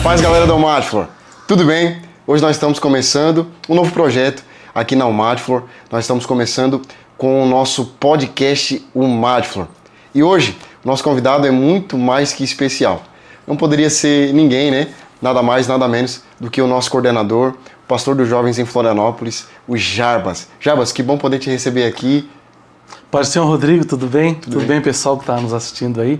Paz, galera da Almadflor, tudo bem? Hoje nós estamos começando um novo projeto aqui na Almadflor. Nós estamos começando com o nosso podcast Almadflor. E hoje o nosso convidado é muito mais que especial. Não poderia ser ninguém, né? Nada mais, nada menos do que o nosso coordenador, o pastor dos jovens em Florianópolis, o Jarbas. Jarbas, que bom poder te receber aqui. Pai do Senhor Rodrigo, tudo bem? Tudo bem, pessoal que está nos assistindo aí?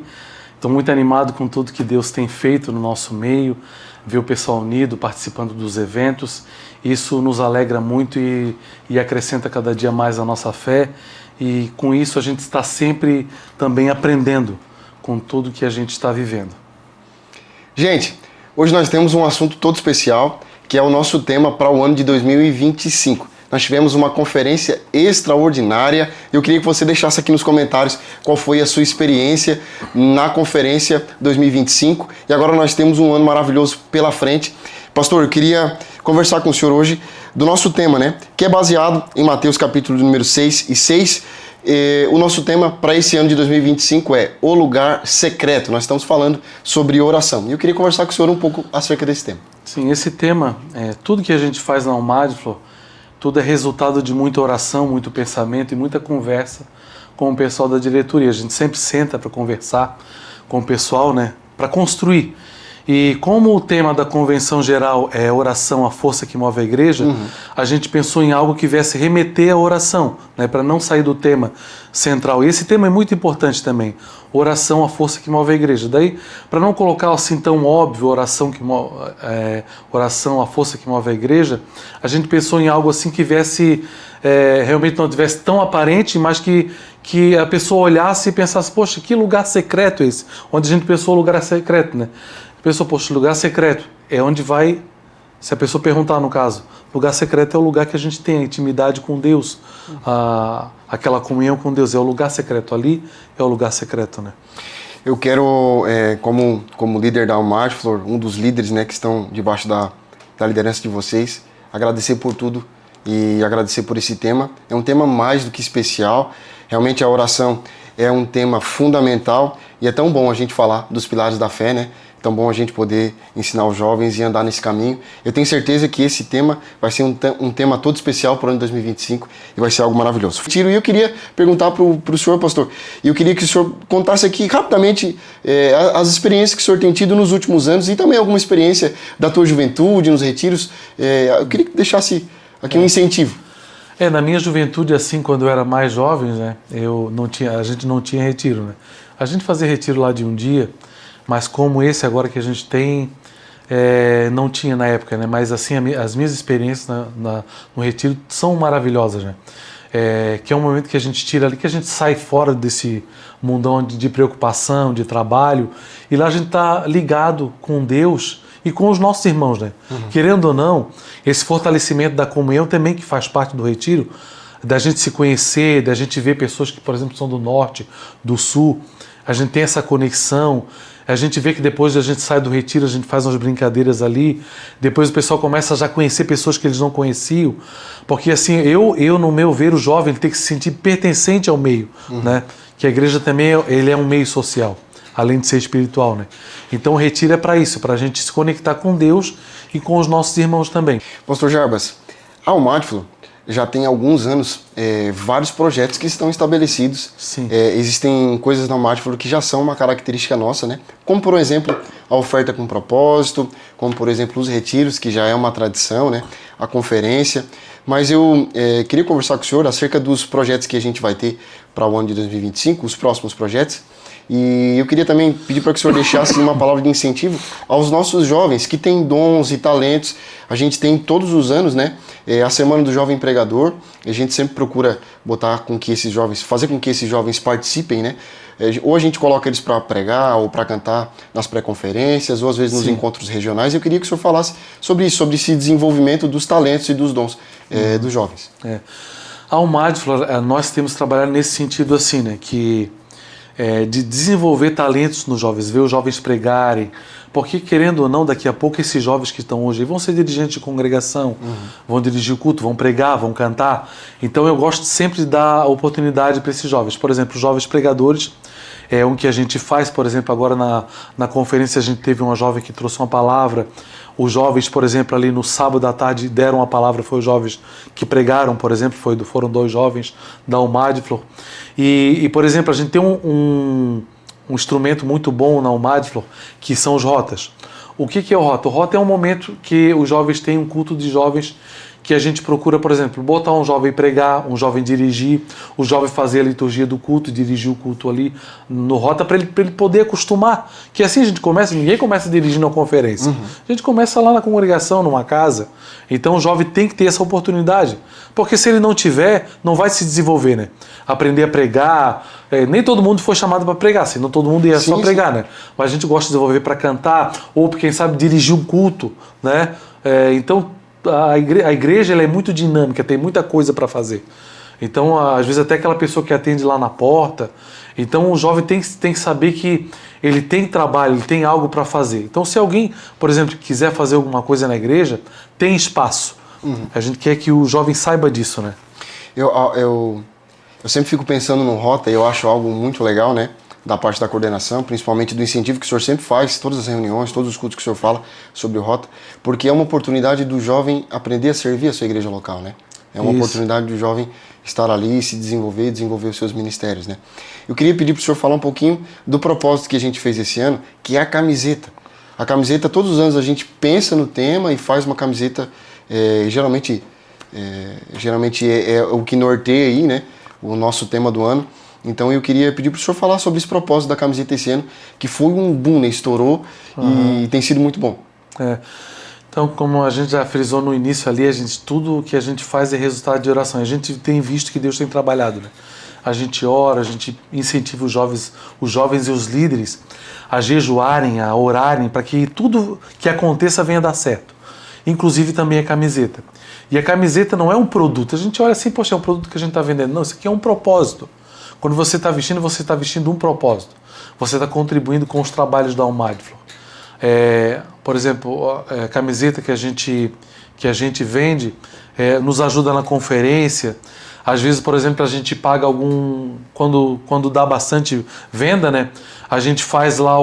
Estou muito animado com tudo que Deus tem feito no nosso meio, ver o pessoal unido, participando dos eventos. Isso nos alegra muito e acrescenta cada dia mais a nossa fé. E com isso a gente está sempre também aprendendo com tudo que a gente está vivendo. Gente, hoje nós temos um assunto todo especial, que é o nosso tema para o ano de 2025. Nós tivemos uma conferência extraordinária. Eu queria que você deixasse aqui nos comentários qual foi a sua experiência na conferência 2025. E agora nós temos um ano maravilhoso pela frente. Pastor, eu queria conversar com o senhor hoje do nosso tema, né? Que é baseado em Mateus capítulo número 6 e 6. O nosso tema para esse ano de 2025 é o lugar secreto. Nós estamos falando sobre oração. E eu queria conversar com o senhor um pouco acerca desse tema. Sim, esse tema, tudo que a gente faz na Almadflor, tudo é resultado de muita oração, muito pensamento e muita conversa com o pessoal da diretoria. A gente sempre senta para conversar com o pessoal, né, para construir. E como o tema da convenção geral é oração, a força que move a igreja, a gente pensou em algo que viesse remeter à oração, né, para não sair do tema central. E esse tema é muito importante também, oração, a força que move a igreja. Daí, para não colocar assim tão óbvio, oração, a força que move a igreja, a gente pensou em algo assim que viesse, realmente não tivesse tão aparente, mas que a pessoa olhasse e pensasse, poxa, que lugar secreto é esse? Onde a gente pensou lugar secreto, né? A pessoa, poxa, lugar secreto é onde vai, se a pessoa perguntar no caso, lugar secreto é o lugar que a gente tem a intimidade com Deus, aquela comunhão com Deus, é o lugar secreto, ali é o lugar secreto, né? Eu quero, como líder da Almadflor, um dos líderes, né, que estão debaixo da liderança de vocês, agradecer por tudo e agradecer por esse tema. É um tema mais do que especial, realmente a oração é um tema fundamental e é tão bom a gente falar dos pilares da fé, né? Tão bom a gente poder ensinar os jovens e andar nesse caminho. Eu tenho certeza que esse tema vai ser um tema todo especial para o ano de 2025 e vai ser algo maravilhoso. E eu queria perguntar para o senhor, pastor, e eu queria que o senhor contasse aqui rapidamente as experiências que o senhor tem tido nos últimos anos e também alguma experiência da tua juventude, nos retiros. Eu queria que deixasse aqui um incentivo. Na minha juventude, assim, quando eu era mais jovem, né, a gente não tinha retiro, né? A gente fazia retiro lá de um dia, mas como esse agora que a gente tem, não tinha na época, né? Mas assim, as minhas experiências no retiro são maravilhosas, né? Que é um momento que a gente tira ali, que a gente sai fora desse mundão de preocupação, de trabalho, e lá a gente está ligado com Deus e com os nossos irmãos, né? Querendo ou não, esse fortalecimento da comunhão também que faz parte do retiro, da gente se conhecer, da gente ver pessoas que, por exemplo, são do norte, do sul, a gente tem essa conexão. A gente vê que depois a gente sai do retiro, a gente faz umas brincadeiras ali, depois o pessoal começa a já conhecer pessoas que eles não conheciam, porque assim, eu no meu ver, o jovem ele tem que se sentir pertencente ao meio, né? Que a igreja também ele é um meio social, além de ser espiritual, né? Então o retiro é para isso, para a gente se conectar com Deus e com os nossos irmãos também. Pastor Jarbas, a Almadflor já tem alguns anos vários projetos que estão estabelecidos. Sim. Existem coisas na Almadflor que já são uma característica nossa, né? Como, por exemplo, a oferta com propósito, como, por exemplo, os retiros, que já é uma tradição, né? A conferência. Mas eu queria conversar com o senhor acerca dos projetos que a gente vai ter para o ano de 2025, os próximos projetos. E eu queria também pedir para que o senhor deixasse uma palavra de incentivo aos nossos jovens que têm dons e talentos. A gente tem todos os anos, né, a Semana do Jovem Pregador. A gente sempre procura fazer com que esses jovens participem, né? Ou a gente coloca eles para pregar ou para cantar nas pré-conferências, ou às vezes nos encontros regionais. Eu queria que o senhor falasse sobre isso, sobre esse desenvolvimento dos talentos e dos dons dos jovens. A Almadflor, nós temos trabalhado nesse sentido assim, né, de desenvolver talentos nos jovens, ver os jovens pregarem, porque querendo ou não, daqui a pouco esses jovens que estão hoje vão ser dirigentes de congregação, vão dirigir o culto, vão pregar, vão cantar. Então eu gosto sempre de dar oportunidade para esses jovens. Por exemplo, os jovens pregadores, é um que a gente faz, por exemplo, agora na conferência a gente teve uma jovem que trouxe uma palavra. Os jovens, por exemplo, ali no sábado à tarde deram a palavra, foi os jovens que pregaram, por exemplo, foram 2 jovens da Almadflor. E, por exemplo, a gente tem um instrumento muito bom na Almadflor, que são os rotas. O que é o rota? O rota é um momento que os jovens têm um culto de jovens que a gente procura, por exemplo, botar um jovem pregar, um jovem dirigir, o jovem fazer a liturgia do culto, dirigir o culto ali no rota, para ele poder acostumar. Que assim a gente começa, ninguém começa dirigindo uma conferência. A gente começa lá na congregação, numa casa. Então o jovem tem que ter essa oportunidade. Porque se ele não tiver, não vai se desenvolver, né? Aprender a pregar. Nem todo mundo foi chamado para pregar, senão todo mundo ia só pregar, né? Mas a gente gosta de desenvolver para cantar, ou quem sabe dirigir um culto, né? Então a igreja ela é muito dinâmica, tem muita coisa para fazer. Então, às vezes, até aquela pessoa que atende lá na porta. Então, o jovem tem que saber que ele tem trabalho, ele tem algo para fazer. Então, se alguém, por exemplo, quiser fazer alguma coisa na igreja, tem espaço. A gente quer que o jovem saiba disso, né? Eu sempre fico pensando no rota e eu acho algo muito legal, né? Da parte da coordenação, principalmente do incentivo que o senhor sempre faz, todas as reuniões, todos os cultos que o senhor fala sobre o rota, porque é uma oportunidade do jovem aprender a servir a sua igreja local, né? É uma oportunidade do jovem estar ali, se desenvolver e desenvolver os seus ministérios, né? Eu queria pedir para o senhor falar um pouquinho do propósito que a gente fez esse ano, que é a camiseta. A camiseta, todos os anos a gente pensa no tema e faz uma camiseta, geralmente é o que norteia aí, né? O nosso tema do ano. Então eu queria pedir para o senhor falar sobre esse propósito da camiseta esse ano, que foi um boom, né? Estourou e tem sido muito bom. Então, como a gente já frisou no início ali, tudo o que a gente faz é resultado de oração. A gente tem visto que Deus tem trabalhado, né? A gente ora, a gente incentiva os jovens e os líderes a jejuarem, a orarem, para que tudo que aconteça venha dar certo. Inclusive também a camiseta. E a camiseta não é um produto. A gente olha assim, poxa, é um produto que a gente está vendendo. Não, isso aqui é um propósito. Quando você está vestindo um propósito. Você está contribuindo com os trabalhos da Almadflor. Por exemplo, a camiseta que a gente vende nos ajuda na conferência. Às vezes, por exemplo, a gente paga quando dá bastante venda, né? A gente faz lá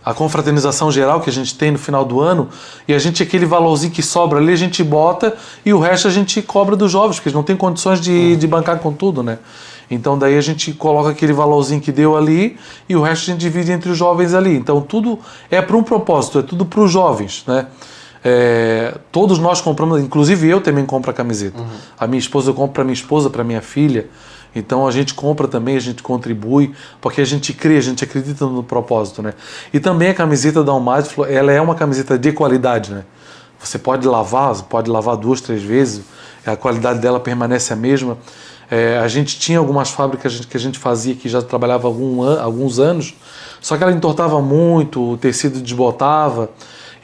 a confraternização geral que a gente tem no final do ano, e aquele valorzinho que sobra ali, a gente bota e o resto a gente cobra dos jovens, porque eles não têm condições de bancar com tudo, né? Então daí a gente coloca aquele valorzinho que deu ali e o resto a gente divide entre os jovens ali. Então tudo é para um propósito, é tudo para os jovens, né? Todos nós compramos, inclusive eu também compro a camiseta. A minha esposa, eu compro para minha esposa, para minha filha. Então a gente compra também, a gente contribui, porque a gente crê, a gente acredita no propósito, né? E também a camiseta da Almadflor, ela é uma camiseta de qualidade, né? Você pode lavar 2, 3 vezes, a qualidade dela permanece a mesma. A gente tinha algumas fábricas que a gente fazia que já trabalhava há alguns anos, só que ela entortava muito, o tecido desbotava.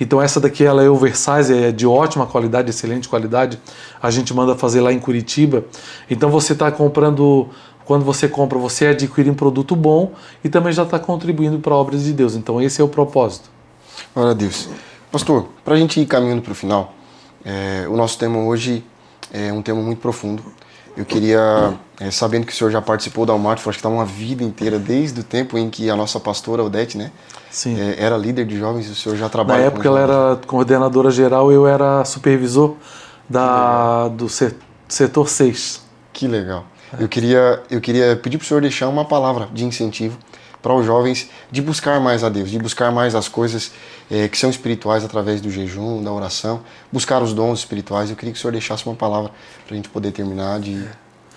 Então essa daqui ela é oversize, é de ótima qualidade, excelente qualidade. A gente manda fazer lá em Curitiba. Então você está comprando, quando você compra, você adquire um produto bom e também já está contribuindo para a obra de Deus. Então esse é o propósito. Glória a Deus. Pastor, para a gente ir caminhando para o final, o nosso tema hoje é um tema muito profundo. Eu queria, sabendo que o senhor já participou da Almadflor, acho que está uma vida inteira, desde o tempo em que a nossa pastora Odete, né? Sim. Era líder de jovens, o senhor já trabalha. Na época ela era coordenadora geral, eu era supervisor do setor 6. Que legal. Eu queria pedir para o senhor deixar uma palavra de incentivo para os jovens de buscar mais a Deus, de buscar mais as coisas que são espirituais através do jejum, da oração, buscar os dons espirituais. Eu queria que o senhor deixasse uma palavra para a gente poder terminar de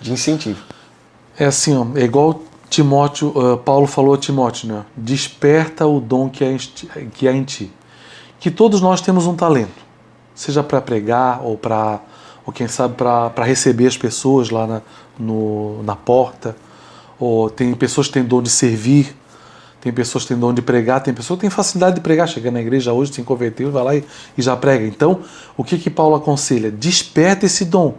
incentivo. É assim, ó, é igual Timóteo, Paulo falou a Timóteo, né? Desperta o dom que há em ti. Que todos nós temos um talento, seja para pregar ou quem sabe para receber as pessoas lá na porta, ou tem pessoas que têm dom de servir, tem pessoas que têm dom de pregar, tem pessoas que têm facilidade de pregar, chega na igreja hoje, se converteu, vai lá e já prega. Então, o que Paulo aconselha? Desperta esse dom.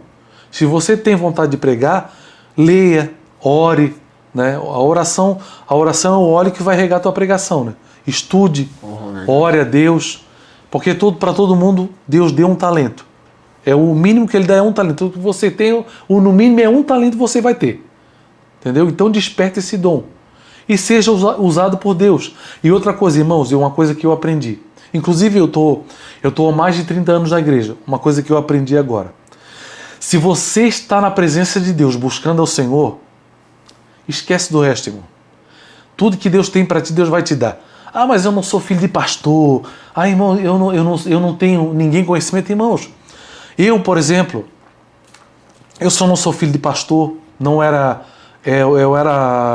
Se você tem vontade de pregar, leia, ore, né? A oração é o óleo que vai regar a tua pregação, né? Estude, ore a Deus, porque para todo mundo Deus deu um talento. O mínimo que Ele dá é um talento. Tudo que você tem, no mínimo é um talento você vai ter. entendeu? Então desperte esse dom e seja usado por Deus. E outra coisa, irmãos, é uma coisa que eu aprendi. Inclusive eu tô há mais de 30 anos na igreja, uma coisa que eu aprendi agora. Se você está na presença de Deus buscando ao Senhor, esquece do resto, irmão. Tudo que Deus tem para ti, Deus vai te dar. Ah, mas eu não sou filho de pastor. Ah, irmão, eu não tenho ninguém conhecimento. Irmãos, eu, por exemplo, eu só não sou filho de pastor. Não era...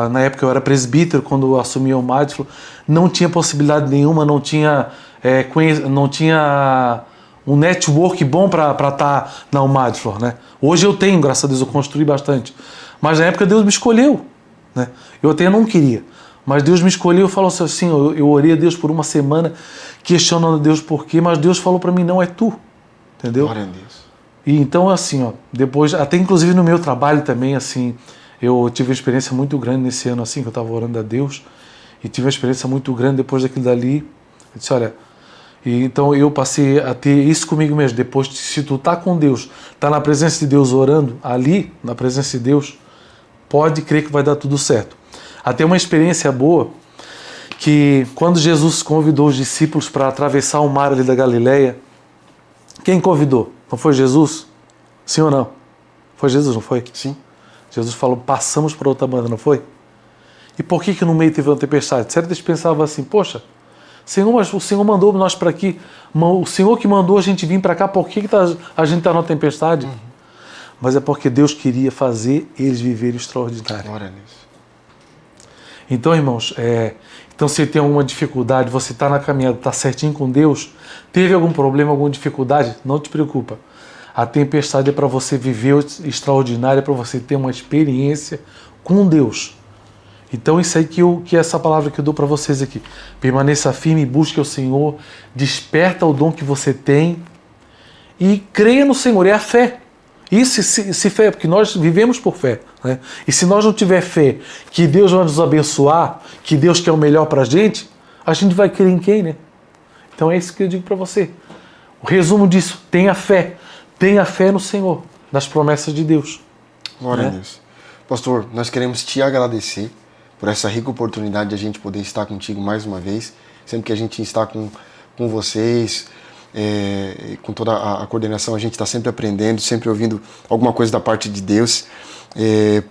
na época eu era presbítero, quando eu assumi o Madflow. Não tinha possibilidade nenhuma, não tinha um network bom para estar na Madflow, né? Hoje eu tenho, graças a Deus, eu construí bastante. Mas na época Deus me escolheu, né? Eu até não queria. Mas Deus me escolheu e falou assim, eu orei a Deus por uma semana, questionando a Deus por quê, mas Deus falou para mim, não é tu, entendeu? Glória a Deus. E então, assim, ó, depois, até inclusive no meu trabalho também, assim, eu tive uma experiência muito grande nesse ano, assim, que eu estava orando a Deus, e tive uma experiência muito grande depois daquilo dali. Eu disse, olha, e então eu passei a ter isso comigo mesmo, depois, se tu tá com Deus, tá na presença de Deus orando, ali, na presença de Deus, pode crer que vai dar tudo certo. Até uma experiência boa, que quando Jesus convidou os discípulos para atravessar o mar ali da Galileia, quem convidou? Não foi Jesus? Sim ou não? Foi Jesus, não foi? Sim. Jesus falou, passamos para outra banda, não foi? E por que no meio teve uma tempestade? Certo, eles pensavam assim, poxa, Senhor, mas o Senhor mandou nós para aqui, o Senhor que mandou a gente vir para cá, por que a gente está numa tempestade? Uhum. Mas é porque Deus queria fazer eles viverem extraordinário. Glória a Deus. Então, irmãos, então se tem alguma dificuldade, você está na caminhada, está certinho com Deus, teve algum problema, alguma dificuldade, não te preocupa. A tempestade é para você viver extraordinário, é para você ter uma experiência com Deus. Então isso aí que é essa palavra que eu dou para vocês aqui. Permaneça firme, busque o Senhor, desperta o dom que você tem e creia no Senhor, é a fé. Isso se fé, porque nós vivemos por fé, né? E se nós não tiver fé que Deus vai nos abençoar, que Deus quer o melhor para a gente vai crer em quem, né? Então é isso que eu digo para você. O resumo disso, tenha fé no Senhor, nas promessas de Deus. Glória a Deus. Pastor, nós queremos te agradecer por essa rica oportunidade de a gente poder estar contigo mais uma vez, sempre que a gente está com vocês, com toda a coordenação, a gente está sempre aprendendo, sempre ouvindo alguma coisa da parte de Deus.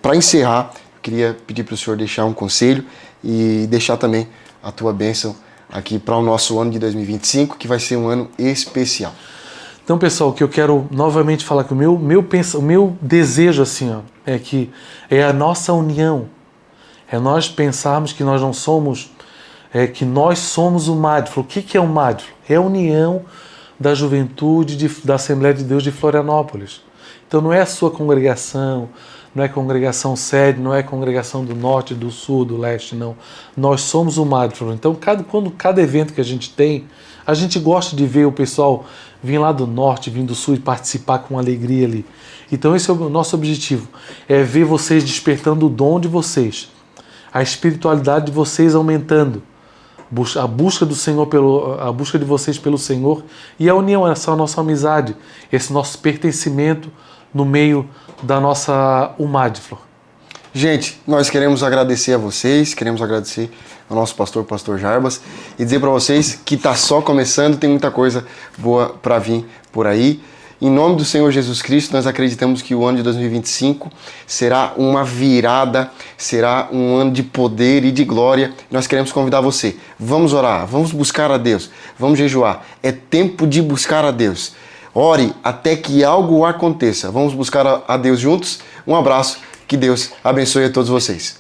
Para encerrar, eu queria pedir para o senhor deixar um conselho e deixar também a tua bênção aqui para o nosso ano de 2025, que vai ser um ano especial. Então, pessoal, o que eu quero novamente falar que o meu desejo assim, ó, é que é a nossa união, é nós pensarmos que nós não somos, que nós somos o Madflow. O que é o Madflow? É a união da juventude da Assembleia de Deus de Florianópolis. Então não é a sua congregação, não é congregação sede, não é congregação do norte, do sul, do leste, não. Nós somos o Madflow. Então quando cada evento que a gente tem, a gente gosta de ver o pessoal vir lá do norte, vir do sul e participar com alegria ali. Então esse é o nosso objetivo, é ver vocês despertando o dom de vocês, a espiritualidade de vocês aumentando, a busca do Senhor a busca de vocês pelo Senhor e a união, essa nossa amizade, esse nosso pertencimento no meio da nossa Madflow. Gente, nós queremos agradecer a vocês, queremos agradecer ao nosso pastor Jarbas, e dizer para vocês que está só começando, tem muita coisa boa para vir por aí. Em nome do Senhor Jesus Cristo, nós acreditamos que o ano de 2025 será uma virada, será um ano de poder e de glória. Nós queremos convidar você. Vamos orar, vamos buscar a Deus, vamos jejuar. É tempo de buscar a Deus. Ore até que algo aconteça. Vamos buscar a Deus juntos. Um abraço, que Deus abençoe a todos vocês.